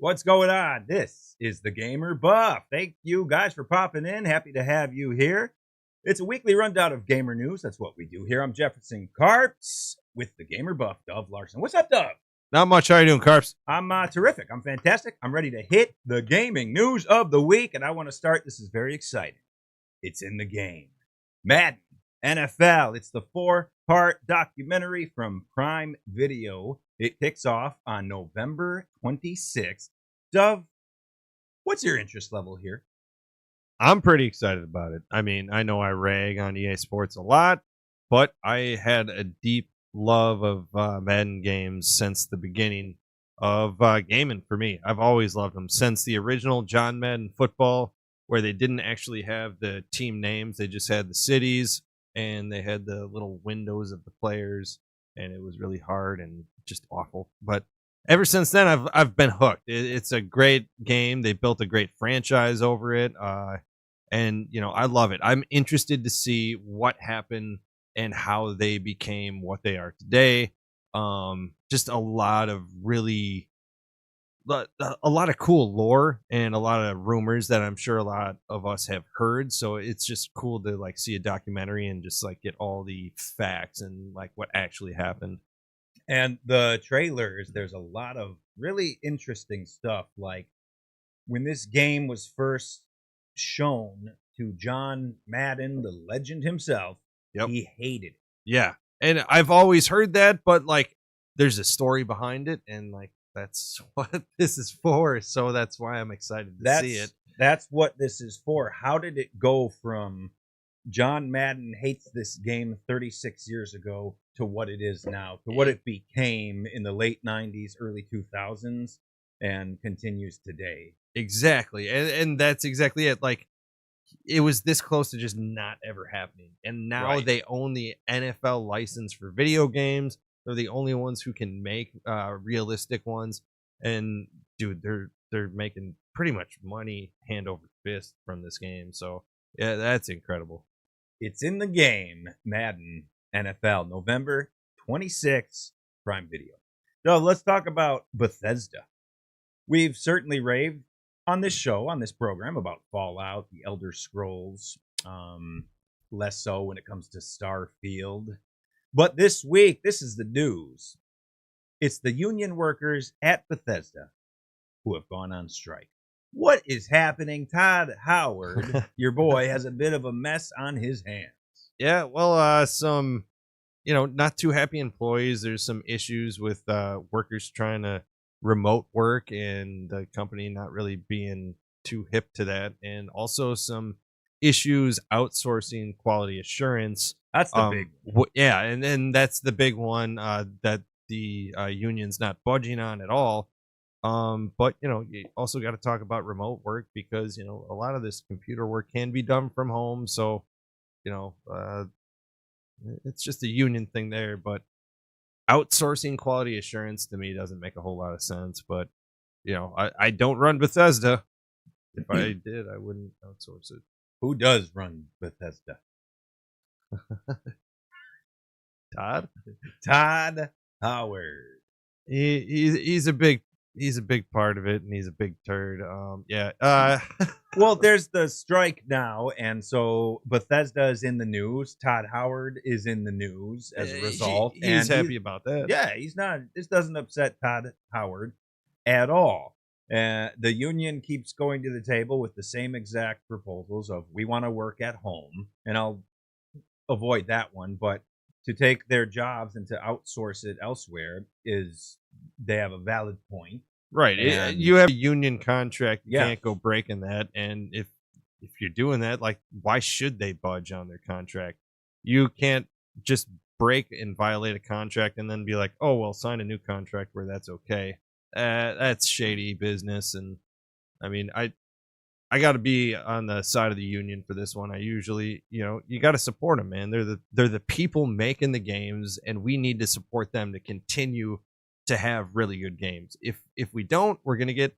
What's going on? This is the Gamer Buff. Thank you guys for popping in. Happy to have you here. It's a weekly rundown of gamer news. That's what we do here. I'm Jefferson Carps with the Gamer Buff, Dove Larson. What's up, Dove? Not much. How you doing, Carps? I'm terrific. I'm fantastic. I'm ready to hit the gaming news of the week, and I want to start. This is very exciting. It's in the game. Madden NFL. It's the 4-part documentary from Prime Video. It kicks off on November 26th. Dove, what's your interest level here? I'm pretty excited about it. I mean, I know I rag on EA Sports a lot, but I had a deep love of Madden games since the beginning of gaming for me. I've always loved them since the original John Madden football, where they didn't actually have the team names. They just had the cities and they had the little windows of the players, and it was really hard and just awful. But ever since then, I've been hooked. It's a great game. They built a great franchise over it, and I love it. I'm interested to see what happened and how they became what they are today. Just a lot of cool lore and a lot of rumors that I'm sure a lot of us have heard. So it's just cool to see a documentary and just get all the facts and what actually happened. And the trailers, there's a lot of really interesting stuff. Like when this game was first shown to John Madden, the legend himself, he hated it. Yeah. And I've always heard that, but there's a story behind it, and that's what this is for. So that's why I'm excited to see it. That's what this is for. How did it go from John Madden hates this game 36 years ago to what it is now, to what it became in the late 90s, early 2000s, and continues today? Exactly. And that's exactly it. It was this close to just not ever happening. And now they own the NFL license for video games. They're the only ones who can make realistic ones. And dude, they're making pretty much money hand over fist from this game. So yeah, that's incredible. It's in the game, Madden NFL, November 26th, Prime Video. So let's talk about Bethesda. We've certainly raved on this show, on this program, about Fallout, the Elder Scrolls, less so when it comes to Starfield. But this week, this is the news. It's the union workers at Bethesda who have gone on strike. What is happening? Todd Howard, your boy, has a bit of a mess on his hands. Yeah, well, some, not too happy employees. There's some issues with workers trying to remote work and the company not really being too hip to that. And also some issues outsourcing quality assurance. That's the big one. Yeah, and that's the big one that the union's not budging on at all. But you also got to talk about remote work because a lot of this computer work can be done from home. So it's just a union thing there. But outsourcing quality assurance to me doesn't make a whole lot of sense. But I don't run Bethesda. If I did, I wouldn't outsource it. Who does run Bethesda? Todd Howard. He's a big part of it, and he's a big turd. Well, there's the strike now, and so Bethesda is in the news. Todd Howard is in the news as a result. He's happy about that. Yeah, he's not. This doesn't upset Todd Howard at all. The union keeps going to the table with the same exact proposals of we want to work at home, and I'll avoid that one, but to take their jobs and to outsource it elsewhere they have a valid point. Right. You have a union contract. You can't go breaking that. And if you're doing that, why should they budge on their contract? You can't just break and violate a contract and then be like, oh, well, sign a new contract where that's okay. That's shady business. And I mean, I got to be on the side of the union for this one. I usually, you got to support them, man. They're the people making the games, and we need to support them to continue to have really good games. If we don't, we're gonna get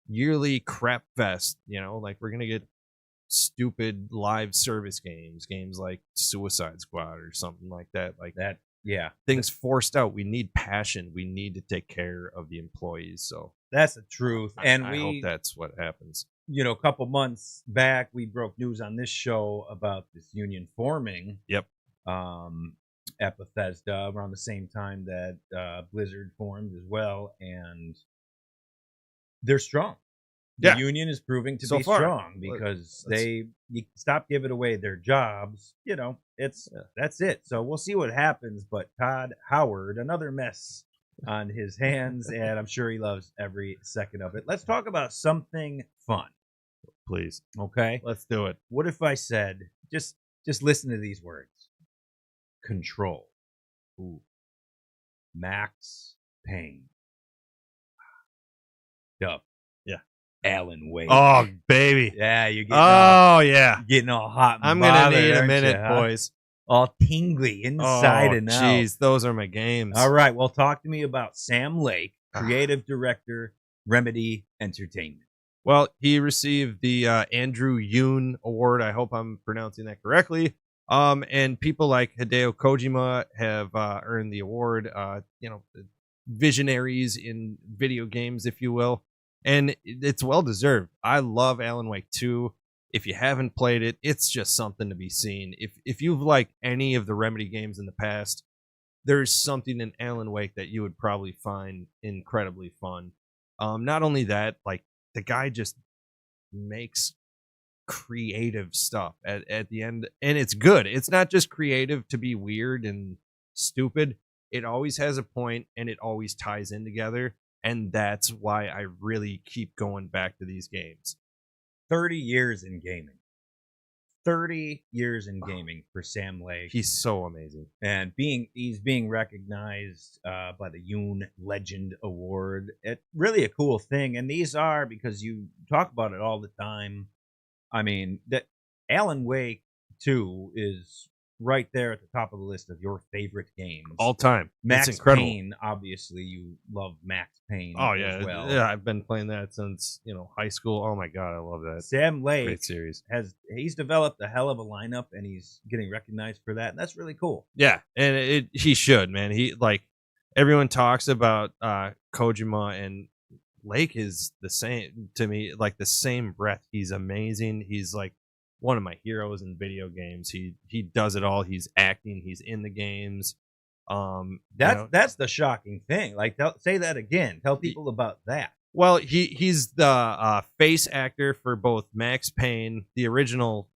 yearly crap fest. We're gonna get stupid live service games like Suicide Squad or something like that. Yeah, things forced out. We need passion. We need to take care of the employees. So that's the truth. And I hope that's what happens. a couple months back, we broke news on this show about this union forming. Yep. At Bethesda around the same time that Blizzard formed as well, and they're strong. The union is proving to be strong because you stop giving away their jobs. That's it. So we'll see what happens. But Todd Howard, another mess on his hands, and I'm sure he loves every second of it. Let's talk about something fun. Please. Okay. Let's do it. What if I said, just listen to these words. Control. Ooh. Max Payne. Dub. Yeah. Alan Wake. Oh, baby. Yeah, you're getting all hot and I'm going to need bothered, a minute, huh? boys. All tingly inside and out. Jeez, those are my games. All right, well, talk to me about Sam Lake, creative director, Remedy Entertainment. Well, he received the Andrew Yoon Award. I hope I'm pronouncing that correctly. And people like Hideo Kojima have earned the award, visionaries in video games, if you will. And it's well deserved. I love Alan Wake 2. If you haven't played it, it's just something to be seen. If you've liked any of the Remedy games in the past, there's something in Alan Wake that you would probably find incredibly fun. Not only that, like the guy just makes creative stuff at the end, and it's good. It's not just creative to be weird and stupid. It always has a point, and it always ties in together, and that's why I really keep going back to these games. 30 years in gaming. 30 years in gaming for Sam Lake. He's so amazing. And he's being recognized by the Yoon Legend Award. It's really a cool thing. And these are, because you talk about it all the time, I mean, that Alan Wake 2 is right there at the top of the list of your favorite games. All time. Max it's incredible. Payne, obviously, you love Max Payne as well. Yeah, I've been playing that since, high school. Oh my God, I love that. Sam Lake, great series. He's developed a hell of a lineup, and he's getting recognized for that, and that's really cool. Yeah, and he should, man. He, like, everyone talks about Kojima, and Lake is the same to me, like the same breath. He's amazing. He's like one of my heroes in video games. He does it all. He's acting. He's in the games. That's the shocking thing. Like, say that again. Tell people about that. Well, he's the face actor for both Max Payne, the original,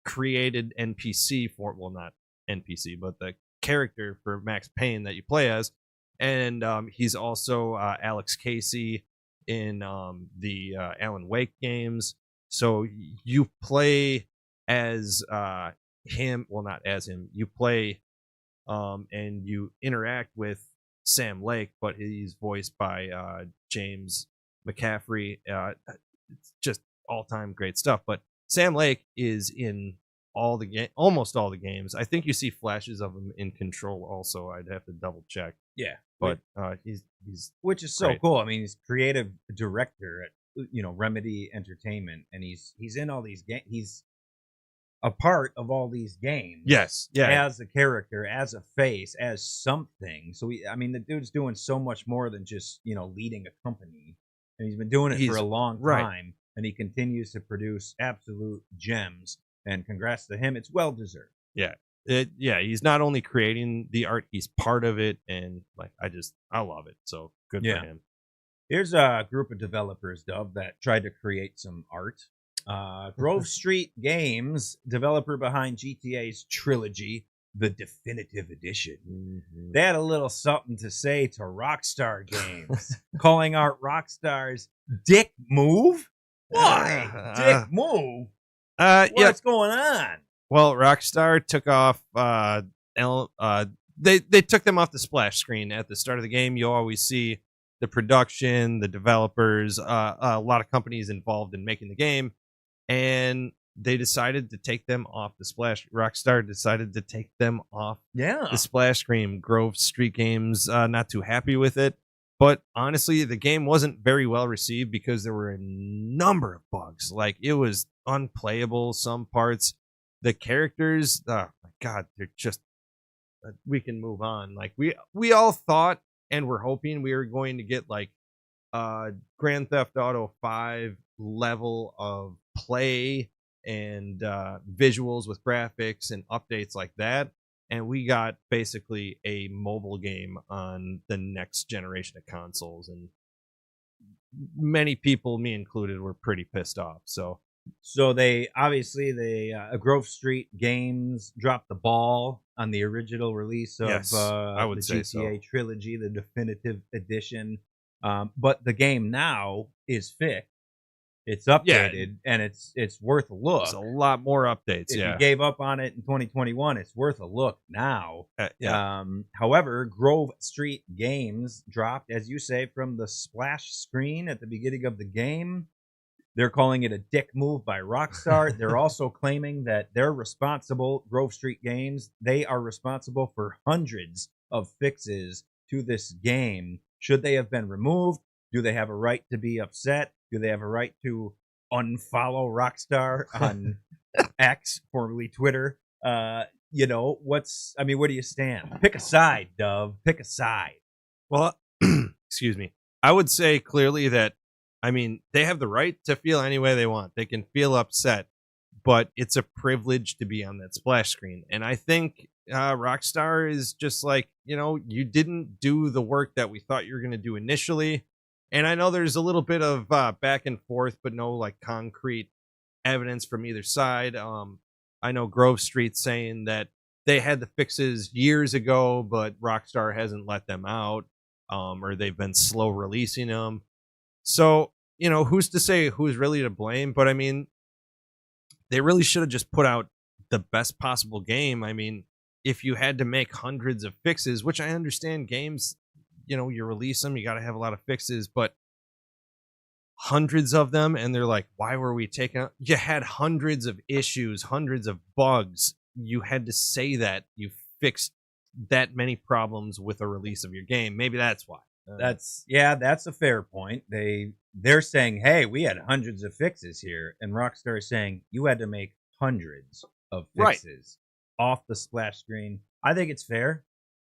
created NPC for, well, not NPC, but the character for Max Payne that you play as, and he's also Alex Casey in the Alan Wake games. So you play as him, well, not as him. You play and you interact with Sam Lake, but he's voiced by James McCaffrey. It's just all-time great stuff. But Sam Lake is in almost all the games. I think you see flashes of him in Control also. I'd have to double check. Yeah, but he's which is so great. cool. I mean, he's creative director at Remedy Entertainment, and he's in all these games. He's a part of all these games. Yes, yeah. As a character, as a face, as something. So the dude's doing so much more than just leading a company, and he's been doing it for a long time, and he continues to produce absolute gems. And congrats to him. It's well deserved. Yeah. He's not only creating the art, he's part of it, and I love it. So good for him. Here's a group of developers, Dove, that tried to create some art. Grove Street Games, developer behind GTA's trilogy, the Definitive Edition. Mm-hmm. They had a little something to say to Rockstar Games, calling out Rockstar's dick move. Why? Dick move? What's going on? Well, Rockstar took off. They took them off the splash screen at the start of the game. You always see the production, the developers, a lot of companies involved in making the game, and they decided to take them off the splash. Rockstar decided to take them off the splash screen. Grove Street Games not too happy with it. But honestly, the game wasn't very well received because there were a number of bugs. Like, it was unplayable some parts. The characters, oh my God, they're just we can move on. Like we all thought and we're hoping we were going to get like Grand Theft Auto 5 level of play and visuals with graphics and updates like that. And we got basically a mobile game on the next generation of consoles. And many people, me included, were pretty pissed off. So they obviously Grove Street Games dropped the ball on the original release of Yes, I would the say GTA so. trilogy, the definitive edition. But the game now is fixed. It's updated and it's worth a look. There's a lot more updates. If Yeah. you gave up on it in 2021, it's worth a look now. Yeah. However, Grove Street Games dropped, as you say, from the splash screen at the beginning of the game. They're calling it a dick move by Rockstar. They're also claiming that they're responsible, Grove Street Games, they are responsible for hundreds of fixes to this game. Should they have been removed? Do they have a right to be upset? Do they have a right to unfollow Rockstar on X, formerly Twitter? Where do you stand? Pick a side, Dove. Pick a side. Well, excuse me. I would say clearly that, they have the right to feel any way they want. They can feel upset, but it's a privilege to be on that splash screen. And I think Rockstar is just like, you didn't do the work that we thought you were going to do initially. And I know there's a little bit of back and forth, but no like concrete evidence from either side. I know Grove Street saying that they had the fixes years ago, but Rockstar hasn't let them out, or they've been slow releasing them. So, who's to say who's really to blame? But they really should have just put out the best possible game. If you had to make hundreds of fixes, which I understand games, you release them, you got to have a lot of fixes, but hundreds of them, and they're like, why were we taking out? You had hundreds of issues, hundreds of bugs. You had to say that you fixed that many problems with a release of your game. Maybe that's why. That's a fair point. They're saying, hey, we had hundreds of fixes here, and Rockstar is saying you had to make hundreds of fixes off the splash screen. I think it's fair.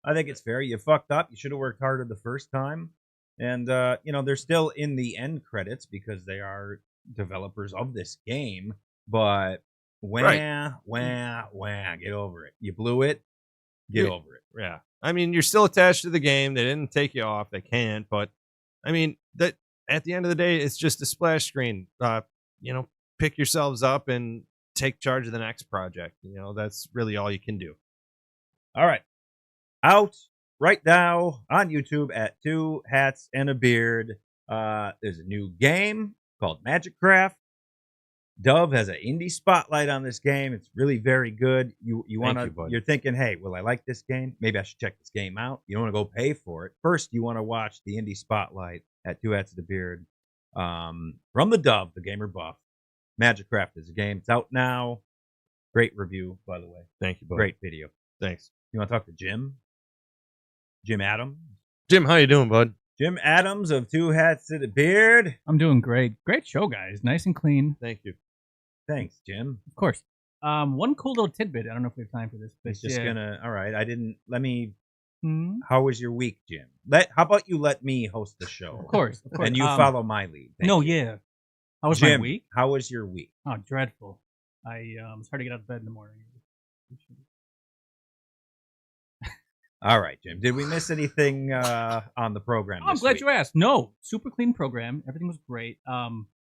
You fucked up. You should have worked harder the first time. And they're still in the end credits because they are developers of this game. But get over it. You blew it. Get over it. Yeah. You're still attached to the game. They didn't take you off. They can't. But that at the end of the day, it's just a splash screen. Pick yourselves up and take charge of the next project. That's really all you can do. All right. Out right now on YouTube at 2 Hats and a Beard. There's a new game called Magic Craft. Dove has an indie spotlight on this game. It's really very good. You're thinking, hey, will I like this game? Maybe I should check this game out. You don't want to go pay for it. First, you want to watch the indie spotlight at 2 Hats and a Beard. From the Dove, the gamer buff. Magic Craft is a game. It's out now. Great review, by the way. Thank you, bud. Great video. Thanks. You want to talk to Jim? Jim Adams? Jim, how you doing, bud? Jim Adams of 2 Hats and a Beard. I'm doing great. Great show, guys. Nice and clean. Thank you. Thanks, Jim. Of course. One cool little tidbit. I don't know if we have time for this, but it's just all right. Hmm? How was your week, Jim? How about you let me host the show? Of course. And you follow my lead. Thank you. How was Jim, my week? How was your week? Oh, dreadful. It's hard to get out of bed in the morning. All right, Jim. Did we miss anything on the program? I'm glad you asked. No, super clean program. Everything was great.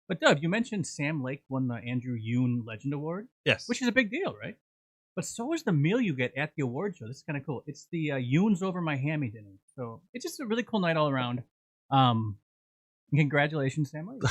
But Doug, you mentioned Sam Lake won the Andrew Yoon Legend Award. Yes. Which is a big deal, right? But so is the meal you get at the award show. This is kind of cool. It's the Yoon's Over My Hammy dinner. So it's just a really cool night all around. Congratulations, Sam Lake.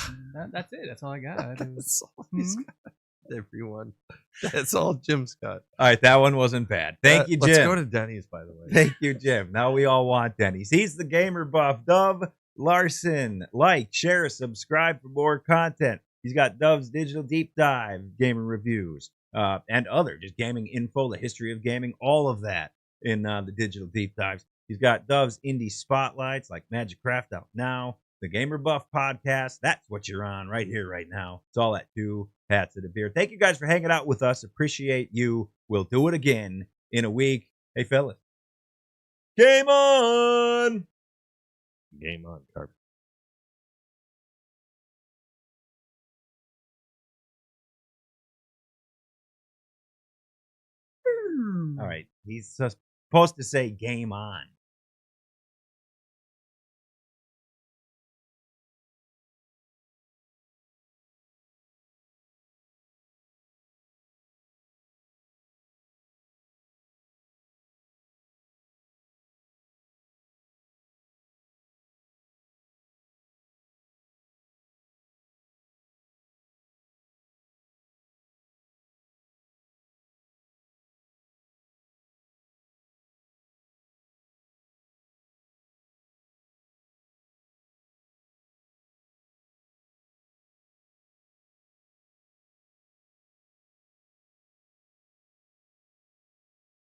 That's it. That's all I got. That's all he's got. Everyone. That's all Jim's got. All right, that one wasn't bad. Thank you, Jim. Let's go to Denny's, by the way. Thank you, Jim. Now we all want Denny's. He's the gamer buff. Dove Larson. Like, share, subscribe for more content. He's got Dove's Digital Deep Dive, gamer reviews, and other just gaming info, the history of gaming, all of that in the Digital Deep Dives. He's got Dove's indie spotlights like Magic Craft out now. The Gamer Buff podcast, that's what you're on right here, right now. It's all at 2 Hats and a Beard. Thank you guys for hanging out with us. Appreciate you. We'll do it again in a week. Hey, fellas, Game on. Game on, Carp. All right. He's supposed to say game on.